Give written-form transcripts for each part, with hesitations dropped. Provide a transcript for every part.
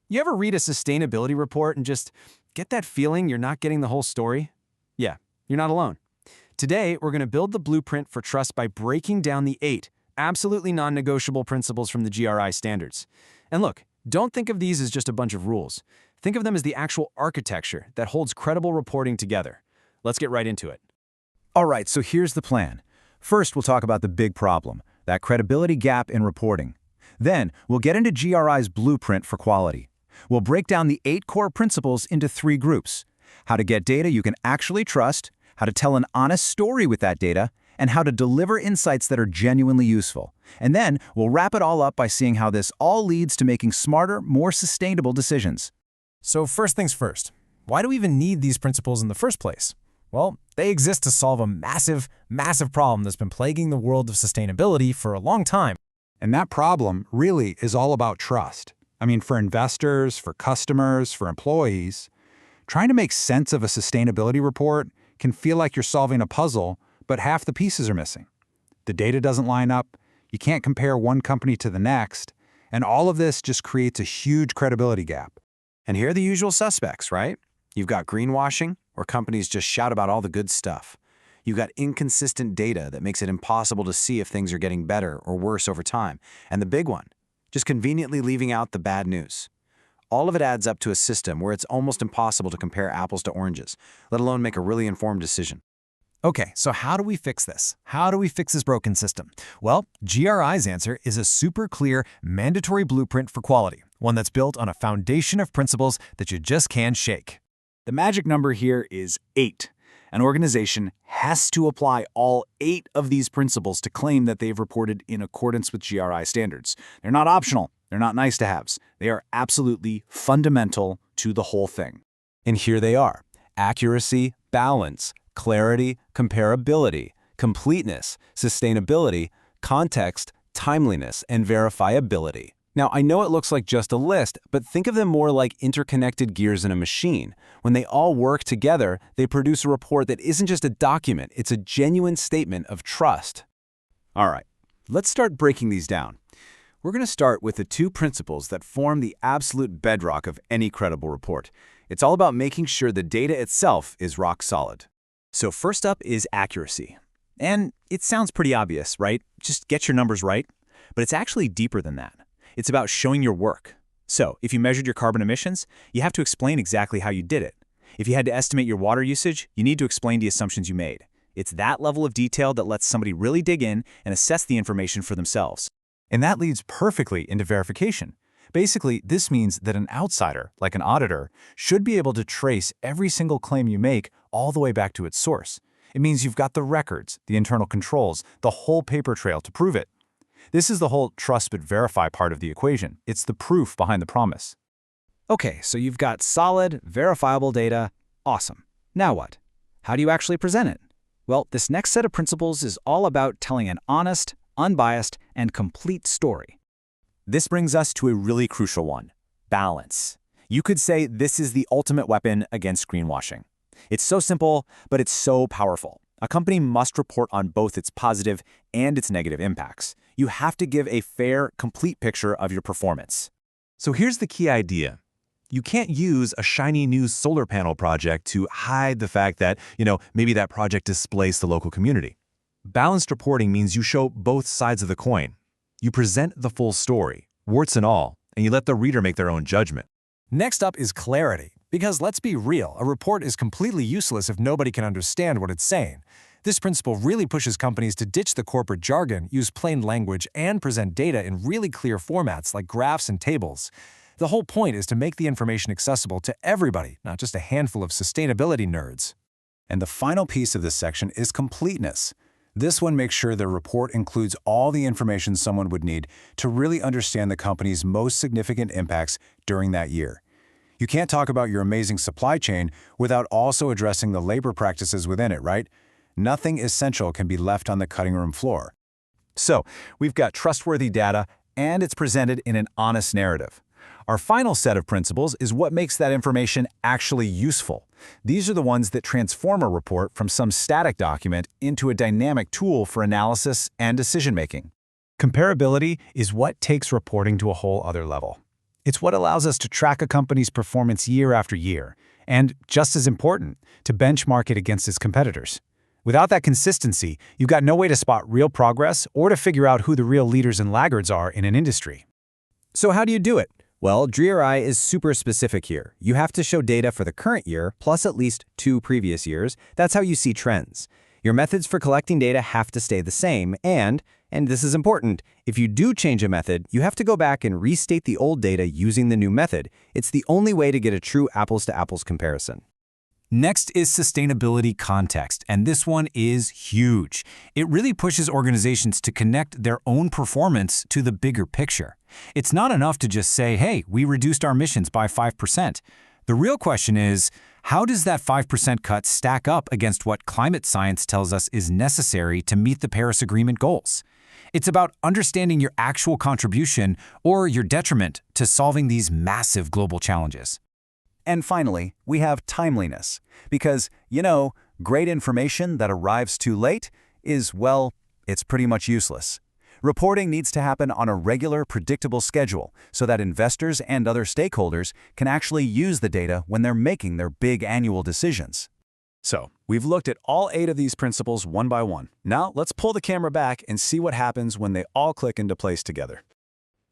You ever read a sustainability report and just get that feeling you're not getting the whole story? Yeah, you're not alone. Today, we're going to build the blueprint for trust by breaking down the 8 absolutely non-negotiable principles from the GRI standards. And look, don't think of these as just a bunch of rules. Think of them as the actual architecture that holds credible reporting together. Let's get right into it. All right, so here's the plan. First, we'll talk about the big problem, that credibility gap in reporting. Then, we'll get into GRI's blueprint for quality. We'll break down the 8 core principles into 3 groups: how to get data you can actually trust, how to tell an honest story with that data, and how to deliver insights that are genuinely useful. And then, we'll wrap it all up by seeing how this all leads to making smarter, more sustainable decisions. So first things first, why do we even need these principles in the first place? Well, they exist to solve a massive problem that's been plaguing the world of sustainability for a long time. And that problem really is all about trust. I mean, for investors, for customers, for employees, trying to make sense of a sustainability report can feel like you're solving a puzzle, but half the pieces are missing. The data doesn't line up, you can't compare one company to the next, and all of this just creates a huge credibility gap. And here are the usual suspects, right? You've got greenwashing, where companies just shout about all the good stuff. You've got inconsistent data that makes it impossible to see if things are getting better or worse over time. And the big one, just conveniently leaving out the bad news. All of it adds up to a system where it's almost impossible to compare apples to oranges, let alone make a really informed decision. Okay, so how do we fix this? How do we fix this broken system? Well, GRI's answer is a super clear, mandatory blueprint for quality, one that's built on a foundation of principles that you just can't shake. The magic number here is 8. An organization has to apply all 8 of these principles to claim that they've reported in accordance with GRI standards. They're not optional. They're not nice-to-haves. They are absolutely fundamental to the whole thing. And here they are: accuracy, balance, clarity, comparability, completeness, sustainability, context, timeliness, and verifiability. Now, I know it looks like just a list, but think of them more like interconnected gears in a machine. When they all work together, they produce a report that isn't just a document, it's a genuine statement of trust. All right, let's start breaking these down. We're going to start with the 2 principles that form the absolute bedrock of any credible report. It's all about making sure the data itself is rock solid. So first up is accuracy. And it sounds pretty obvious, right? Just get your numbers right. But it's actually deeper than that. It's about showing your work. So, if you measured your carbon emissions, you have to explain exactly how you did it. If you had to estimate your water usage, you need to explain the assumptions you made. It's that level of detail that lets somebody really dig in and assess the information for themselves. And that leads perfectly into verification. Basically, this means that an outsider, like an auditor, should be able to trace every single claim you make all the way back to its source. It means you've got the records, the internal controls, the whole paper trail to prove it. This is the whole trust but verify part of the equation. It's the proof behind the promise. Okay, so you've got solid, verifiable data. Awesome. Now what? How do you actually present it? Well, this next set of principles is all about telling an honest, unbiased, and complete story. This brings us to a really crucial one: balance. You could say this is the ultimate weapon against greenwashing. It's so simple, but it's so powerful. A company must report on both its positive and its negative impacts. You have to give a fair, complete picture of your performance. So here's the key idea. You can't use a shiny new solar panel project to hide the fact that, maybe that project displaced the local community. Balanced reporting means you show both sides of the coin. You present the full story, warts and all, and you let the reader make their own judgment. Next up is clarity. Because let's be real, a report is completely useless if nobody can understand what it's saying. This principle really pushes companies to ditch the corporate jargon, use plain language, and present data in really clear formats like graphs and tables. The whole point is to make the information accessible to everybody, not just a handful of sustainability nerds. And the final piece of this section is completeness. This one makes sure the report includes all the information someone would need to really understand the company's most significant impacts during that year. You can't talk about your amazing supply chain without also addressing the labor practices within it, right? Nothing essential can be left on the cutting room floor. So, we've got trustworthy data, and it's presented in an honest narrative. Our final set of principles is what makes that information actually useful. These are the ones that transform a report from some static document into a dynamic tool for analysis and decision-making. Comparability is what takes reporting to a whole other level. It's what allows us to track a company's performance year after year, and, just as important, to benchmark it against its competitors. Without that consistency, you've got no way to spot real progress or to figure out who the real leaders and laggards are in an industry. So how do you do it? Well, GRI is super specific here. You have to show data for the current year, plus at least 2 previous years. That's how you see trends. Your methods for collecting data have to stay the same, and this is important, if you do change a method, you have to go back and restate the old data using the new method. It's the only way to get a true apples-to-apples comparison. Next is sustainability context, and this one is huge. It really pushes organizations to connect their own performance to the bigger picture. It's not enough to just say, hey, we reduced our emissions by 5%. The real question is, how does that 5% cut stack up against what climate science tells us is necessary to meet the Paris Agreement goals? It's about understanding your actual contribution or your detriment to solving these massive global challenges. And finally, we have timeliness, because, great information that arrives too late is, well, it's pretty much useless. Reporting needs to happen on a regular, predictable schedule so that investors and other stakeholders can actually use the data when they're making their big annual decisions. So, we've looked at all 8 of these principles one by one. Now, let's pull the camera back and see what happens when they all click into place together.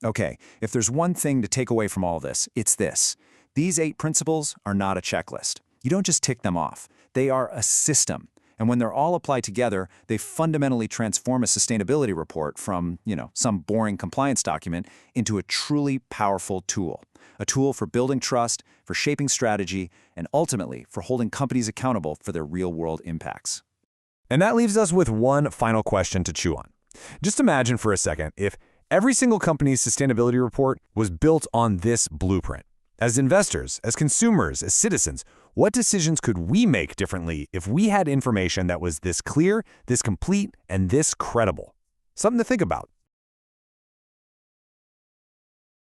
Okay, if there's one thing to take away from all this, it's this. These 8 principles are not a checklist. You don't just tick them off. They are a system. And when they're all applied together, they fundamentally transform a sustainability report from, some boring compliance document into a truly powerful tool. A tool for building trust, for shaping strategy, and ultimately for holding companies accountable for their real-world impacts. And that leaves us with one final question to chew on. Just imagine for a second if every single company's sustainability report was built on this blueprint. As investors, as consumers, as citizens, what decisions could we make differently if we had information that was this clear, this complete, and this credible? Something to think about.